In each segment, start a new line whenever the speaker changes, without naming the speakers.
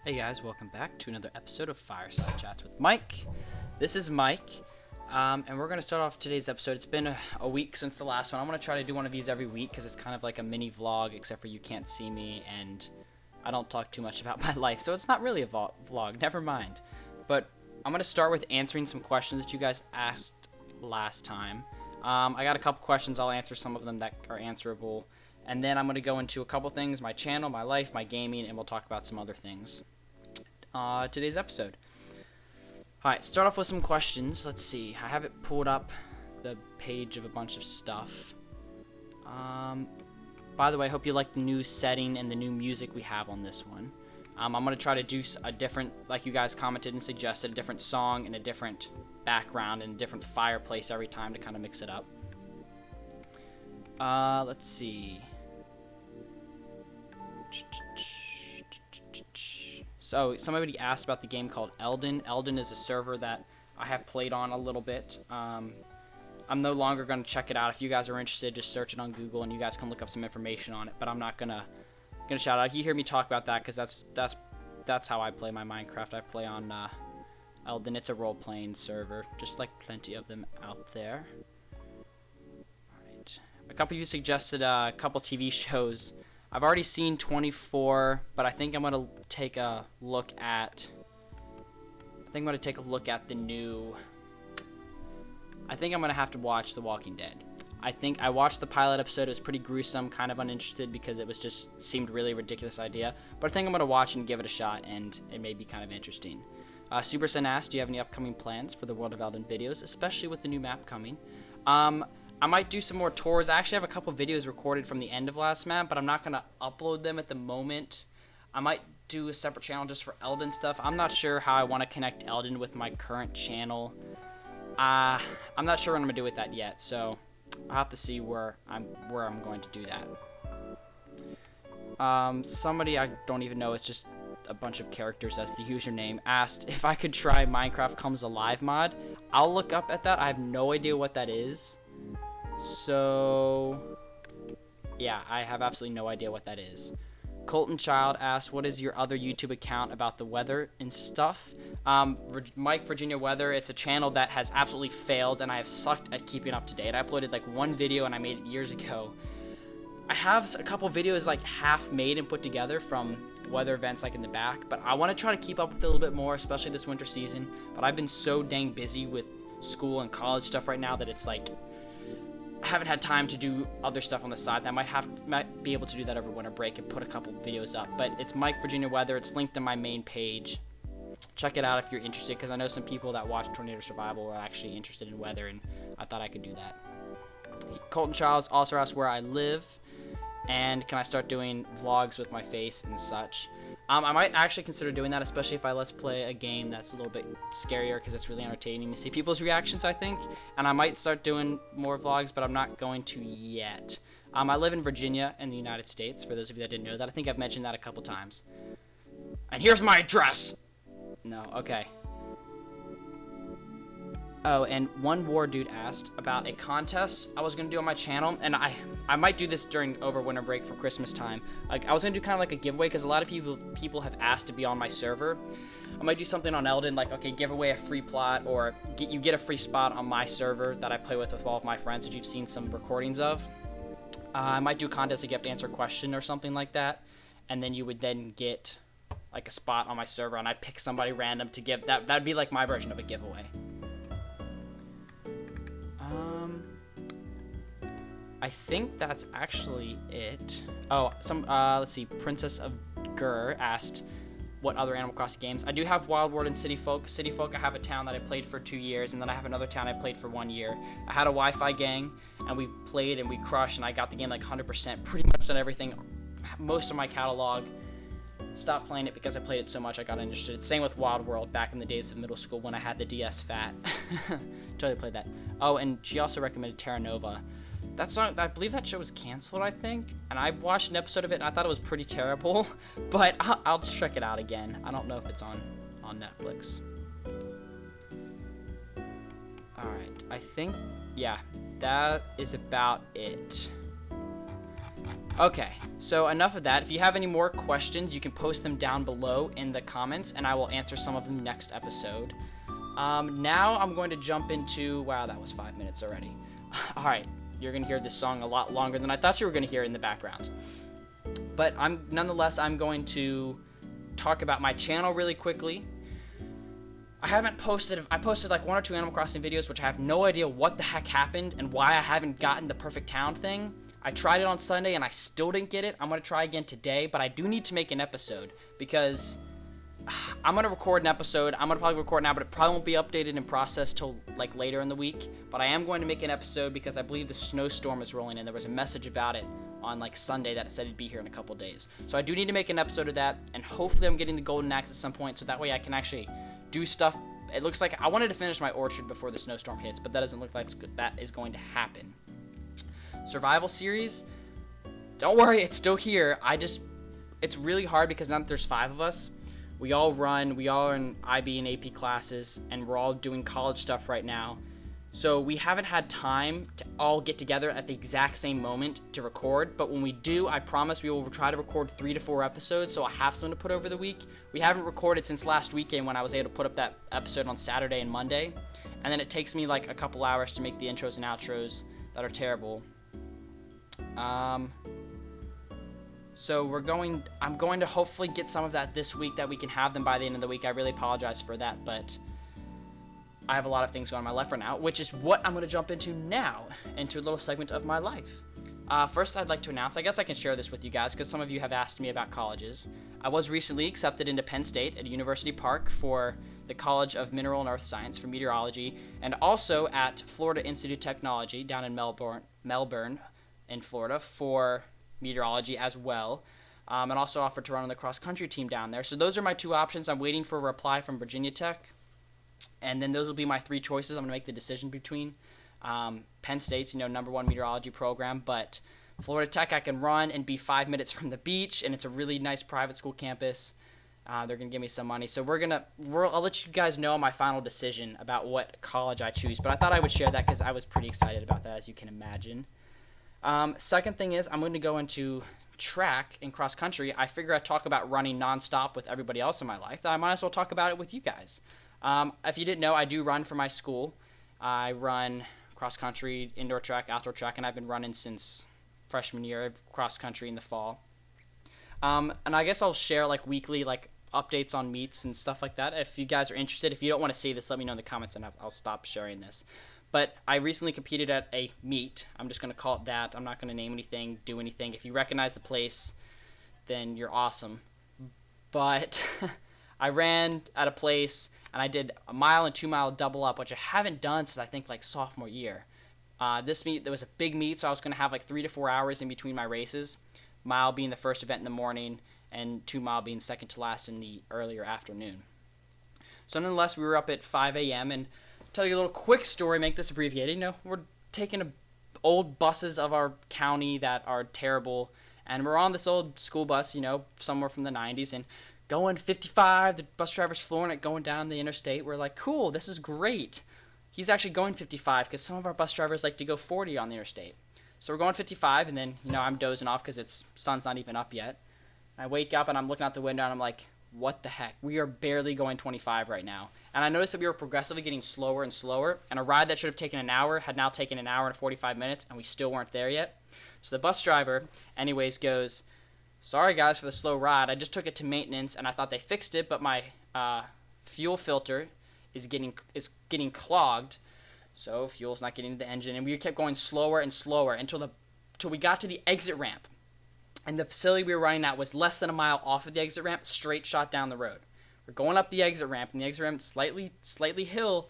Hey guys, welcome back to another episode of Fireside Chats with Mike. This is Mike, and we're going to start off today's episode. It's been a week since the last one. I'm going to try to do one of these every week because it's kind of like a mini vlog, except for you can't see me, and I don't talk too much about my life, so it's not really a vlog, never mind. But I'm going to start with answering some questions that you guys asked last time. I got a couple questions. I'll answer some of them that are answerable. And then I'm going to go into a couple things, my channel, my life, my gaming, and we'll talk about some other things. Today's episode. Alright, start off with some questions. Let's see. I have it pulled up, the page of a bunch of stuff. By the way, I hope you like the new setting and the new music we have on this one. I'm going to try to do a different, like you guys commented and suggested, a different song and a different background and a different fireplace every time to kind of mix it up. Let's see. So somebody asked about the game called Elden. Elden is a server that I have played on a little bit. I'm no longer going to check it out. If you guys are interested, just search it on Google and you guys can look up some information on it. But I'm not gonna shout out. You hear me talk about that because that's how I play my Minecraft. I play on Elden. It's a role-playing server, just like plenty of them out there. All right. A couple of you suggested a couple TV shows. I've already seen 24, but I think I'm gonna take a look at. The new. I think I'm gonna have to watch The Walking Dead. I think I watched the pilot episode. It was pretty gruesome, kind of uninterested because it was just seemed really ridiculous idea. But I think I'm gonna watch and give it a shot, and it may be kind of interesting. Super Sin asked, do you have any upcoming plans for the World of Elden videos, especially with the new map coming? I might do some more tours. I actually have a couple videos recorded from the end of last map, but I'm not going to upload them at the moment. I might do a separate channel just for Elden stuff. I'm not sure how I want to connect Elden with my current channel. I'm not sure what I'm going to do with that yet, so I'll have to see where I'm going to do that. Somebody I don't even know, it's just a bunch of characters as the username, asked if I could try Minecraft Comes Alive mod. I'll look up at that. I have no idea what that is. So, yeah, I have absolutely no idea what that is. Colton Child asked, what is your other YouTube account about the weather and stuff? Mike Virginia Weather, it's a channel that has absolutely failed, and I have sucked at keeping up to date. I uploaded like one video, and I made it years ago. I have a couple videos like half made and put together from weather events like in the back, but I want to try to keep up with it a little bit more, especially this winter season. But I've been so dang busy with school and college stuff right now that it's like I haven't had time to do other stuff on the side. I might be able to do that over winter break and put a couple videos up. But it's Mike Virginia Weather. It's linked in my main page. Check it out if you're interested, because I know some people that watch Tornado Survival are actually interested in weather, and I thought I could do that. Colton Charles also asked where I live, and can I start doing vlogs with my face and such. I might actually consider doing that, especially if I let's play a game that's a little bit scarier, because it's really entertaining to see people's reactions, I think. And I might start doing more vlogs, but I'm not going to yet. I live in Virginia in the United States, for those of you that didn't know that. I think I've mentioned that a couple times. And here's my address! No, okay. Oh, and one war dude asked about a contest I was going to do on my channel, and I might do this over winter break for Christmas time. Like, I was going to do kind of like a giveaway, because a lot of people have asked to be on my server. I might do something on Elden, like, okay, give away a free plot, or you get a free spot on my server that I play with all of my friends that you've seen some recordings of. I might do a contest, like you have to answer a question or something like that, and then you would then get, like, a spot on my server, and I'd pick somebody random to give. That'd be, like, my version of a giveaway. I think that's actually it. Oh, let's see. Princess of Gur asked what other Animal Crossing games. I do have Wild World and City Folk. City Folk, I have a town that I played for 2 years, and then I have another town I played for 1 year. I had a Wi-Fi gang, and we played and we crushed, and I got the game like 100%. Pretty much done everything, most of my catalog. Stopped playing it because I played it so much I got interested. Same with Wild World back in the days of middle school when I had the DS Fat. Totally played that. Oh, and she also recommended Terra Nova. That song, I believe that show was canceled, I think, and I watched an episode of it and I thought it was pretty terrible, but I'll check it out again. I don't know if it's on Netflix. Alright, I think, yeah, that is about it. Okay, so enough of that. If you have any more questions, you can post them down below in the comments, and I will answer some of them next episode. Now I'm going to jump into... Wow, that was 5 minutes already. Alright, you're going to hear this song a lot longer than I thought you were going to hear in the background. But nonetheless, I'm going to talk about my channel really quickly. I posted like 1 or 2 Animal Crossing videos, which I have no idea what the heck happened and why I haven't gotten the perfect town thing. I tried it on Sunday and I still didn't get it. I'm going to try again today, but I do need to make an episode because I'm going to record an episode. I'm going to probably record now, but it probably won't be updated and processed till like later in the week. But I am going to make an episode because I believe the snowstorm is rolling in. There was a message about it on like Sunday that it said it'd be here in a couple days. So I do need to make an episode of that, and hopefully I'm getting the golden axe at some point so that way I can actually do stuff. It looks like I wanted to finish my orchard before the snowstorm hits, but that doesn't look like that is going to happen. Survival series, don't worry, it's still here. It's really hard because now that there's 5 of us, we all are in IB and AP classes, and we're all doing college stuff right now. So we haven't had time to all get together at the exact same moment to record, but when we do, I promise we will try to record 3 to 4 episodes, so I'll have some to put over the week. We haven't recorded since last weekend when I was able to put up that episode on Saturday and Monday, and then it takes me like a couple hours to make the intros and outros that are terrible. So I'm going to hopefully get some of that this week that we can have them by the end of the week. I really apologize for that, but I have a lot of things going on my life right now, which is what I'm going to jump into now, into a little segment of my life. First, I'd like to announce, I guess I can share this with you guys because some of you have asked me about colleges. I was recently accepted into Penn State at University Park for the College of Mineral and Earth Science for meteorology, and also at Florida Institute of Technology down in Melbourne in Florida for meteorology as well, and also offered to run on the cross-country team down there. So those are my 2 options. I'm waiting for a reply from Virginia Tech, and then those will be my 3 choices I'm going to make the decision between. Penn State's, #1 meteorology program, but Florida Tech I can run and be 5 minutes from the beach, and it's a really nice private school campus. They're going to give me some money. So I'll let you guys know my final decision about what college I choose, but I thought I would share that because I was pretty excited about that, as you can imagine. Second thing is I'm going to go into track and cross country. I figure I talk about running nonstop with everybody else in my life. I might as well talk about it with you guys. If you didn't know, I do run for my school. I run cross country, indoor track, outdoor track, and I've been running since freshman year of cross country in the fall. And I guess I'll share like weekly updates on meets and stuff like that. If you guys are interested, if you don't want to see this, let me know in the comments and I'll stop sharing this. But I recently competed at a meet. I'm just going to call it that. I'm not going to name anything, do anything. If you recognize the place, then you're awesome. But I ran at a place, and I did a 1 and 2 mile double up, which I haven't done since I think sophomore year. This meet, there was a big meet, so I was going to have 3 to 4 hours in between my races. Mile being the first event in the morning, and 2 mile being second to last in the earlier afternoon. So nonetheless, we were up at 5 a.m., and tell you a little quick story, make this abbreviated. We're taking old buses of our county that are terrible, and we're on this old school bus, somewhere from the 90s, and going 55, the bus driver's flooring it, going down the interstate. We're like, cool, this is great. He's actually going 55 because some of our bus drivers like to go 40 on the interstate. So we're going 55, and then, I'm dozing off because sun's not even up yet. I wake up, and I'm looking out the window, and I'm like, what the heck? We are barely going 25 right now. And I noticed that we were progressively getting slower and slower, and a ride that should have taken an hour had now taken an hour and 45 minutes, and we still weren't there yet. So the bus driver, anyways, goes, sorry guys for the slow ride. I just took it to maintenance, and I thought they fixed it, but my fuel filter is getting clogged, so fuel's not getting to the engine, and we kept going slower and slower until we got to the exit ramp. And the facility we were running at was less than a mile off of the exit ramp, straight shot down the road. We're going up the exit ramp, and the exit ramp slightly hill.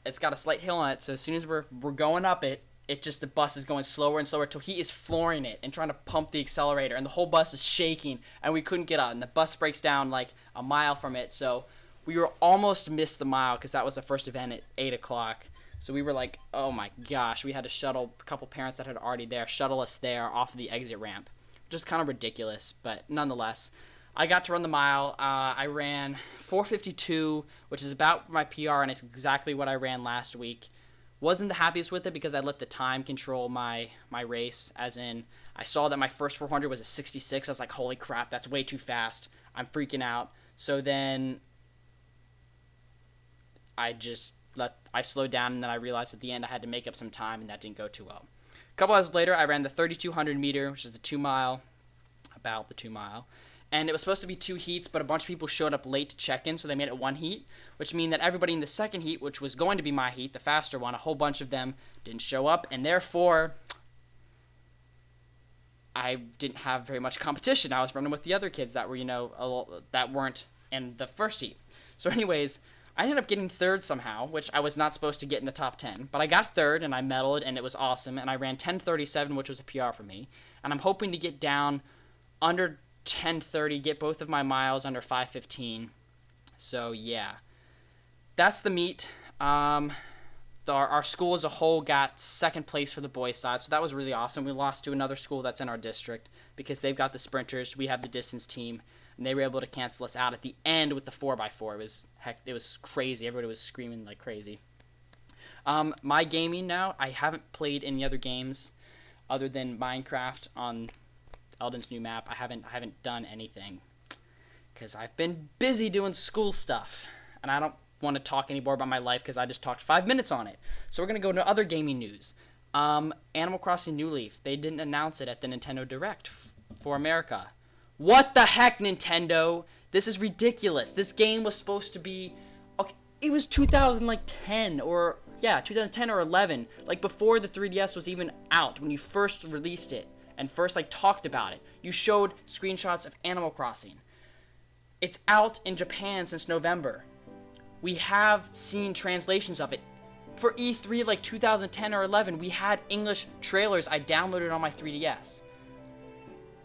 It's got a slight hill on it, so as soon as we're going up it, the bus is going slower and slower until he is flooring it and trying to pump the accelerator, and the whole bus is shaking, and we couldn't get out, and the bus breaks down a mile from it, so we were almost missed the mile because that was the first event at 8 o'clock. So we were like, oh my gosh, we had to shuttle a couple parents that had already there, shuttle us there off of the exit ramp. Just kind of ridiculous, but nonetheless, I got to run the mile. I ran 4:52, which is about my PR, and it's exactly what I ran last week. Wasn't the happiest with it because I let the time control my race, as in I saw that my first 400 was a 66. I was like, holy crap, that's way too fast. I'm freaking out. So then I slowed down, and then I realized at the end I had to make up some time, and that didn't go too well. A couple hours later, I ran the 3,200 meter, which is the 2 mile, about the 2 mile. And it was supposed to be 2 heats, but a bunch of people showed up late to check in, so they made it 1 heat, which means that everybody in the second heat, which was going to be my heat, the faster one, a whole bunch of them didn't show up, and therefore I didn't have very much competition. I was running with the other kids that were, that weren't in the first heat. So anyways, I ended up getting third somehow, which I was not supposed to get in the top 10. But I got third, and I medaled, and it was awesome. And I ran 10:37, which was a PR for me. And I'm hoping to get down under 10:30, get both of my miles under 5:15. So, yeah. That's the meet. Our school as a whole got second place for the boys' side, so that was really awesome. We lost to another school that's in our district because they've got the sprinters. We have the distance team, and they were able to cancel us out at the end with the 4x4. It was crazy. Everybody was screaming like crazy. My gaming now, I haven't played any other games other than Minecraft on Eldon's new map. I haven't done anything because I've been busy doing school stuff, and I don't want to talk anymore about my life because I just talked 5 minutes on it. So we're going to go to other gaming news. Animal Crossing New Leaf. They didn't announce it at the Nintendo Direct for America. What the heck, Nintendo? This is ridiculous. This game was supposed to be... Okay, it was 2010 or 11. Like before the 3DS was even out, when you first released it and first talked about it. You showed screenshots of Animal Crossing. It's out in Japan since November. We have seen translations of it. For E3 2010 or 11, we had English trailers I downloaded on my 3DS.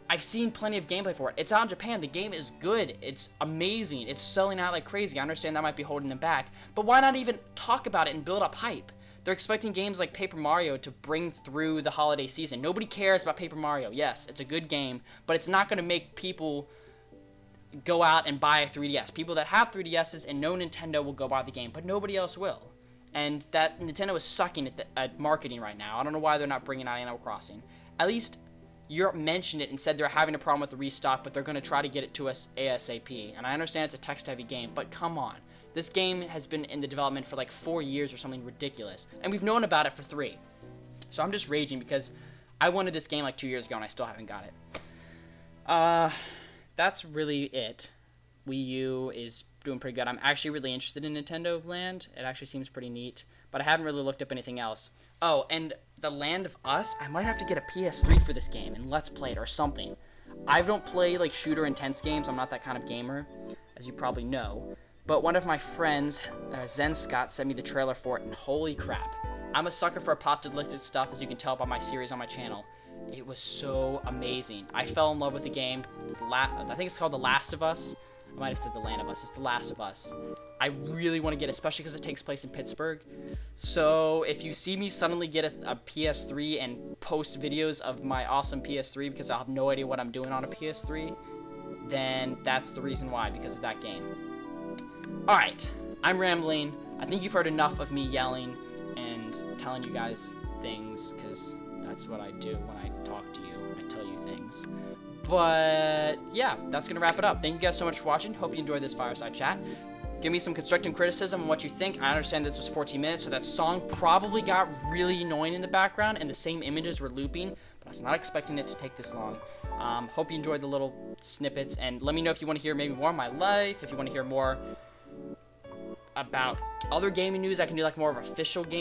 I've seen plenty of gameplay for it. It's out in Japan. The game is good. It's amazing. It's selling out like crazy. I understand that might be holding them back. But why not even talk about it and build up hype? They're expecting games like Paper Mario to bring through the holiday season. Nobody cares about Paper Mario. Yes, it's a good game, but it's not going to make people go out and buy a 3DS. People that have 3DSs and know Nintendo will go buy the game, but nobody else will. And that Nintendo is sucking at marketing right now. I don't know why they're not bringing out Animal Crossing. At least Europe mentioned it and said they're having a problem with the restock, but they're going to try to get it to us ASAP. And I understand it's a text-heavy game, but come on. This game has been in the development for 4 years or something ridiculous, and we've known about it for 3. So I'm just raging because I wanted this game 2 years ago and I still haven't got it. That's really it. Wii U is doing pretty good. I'm actually really interested in Nintendo Land. It actually seems pretty neat, but I haven't really looked up anything else. Oh, and the Land of Us, I might have to get a PS3 for this game and Let's Play it or something. I don't play shooter intense games. I'm not that kind of gamer, as you probably know. But one of my friends, Zen Scott, sent me the trailer for it, and holy crap. I'm a sucker for apocalyptic stuff, as you can tell by my series on my channel. It was so amazing. I fell in love with the game. I think it's called The Last of Us. I might have said The Land of Us. It's The Last of Us. I really want to get it, especially because it takes place in Pittsburgh. So if you see me suddenly get a PS3 and post videos of my awesome PS3 because I'll have no idea what I'm doing on a PS3, then that's the reason why, because of that game. Alright, I'm rambling. I think you've heard enough of me yelling and telling you guys things, because that's what I do when I talk to you. I tell you things. But yeah, that's going to wrap it up. Thank you guys so much for watching. Hope you enjoyed this fireside chat. Give me some constructive criticism on what you think. I understand this was 14 minutes, so that song probably got really annoying in the background and the same images were looping, but I was not expecting it to take this long. Hope you enjoyed the little snippets, and let me know if you want to hear maybe more of my life, if you want to hear more about other gaming news. I can do more of official game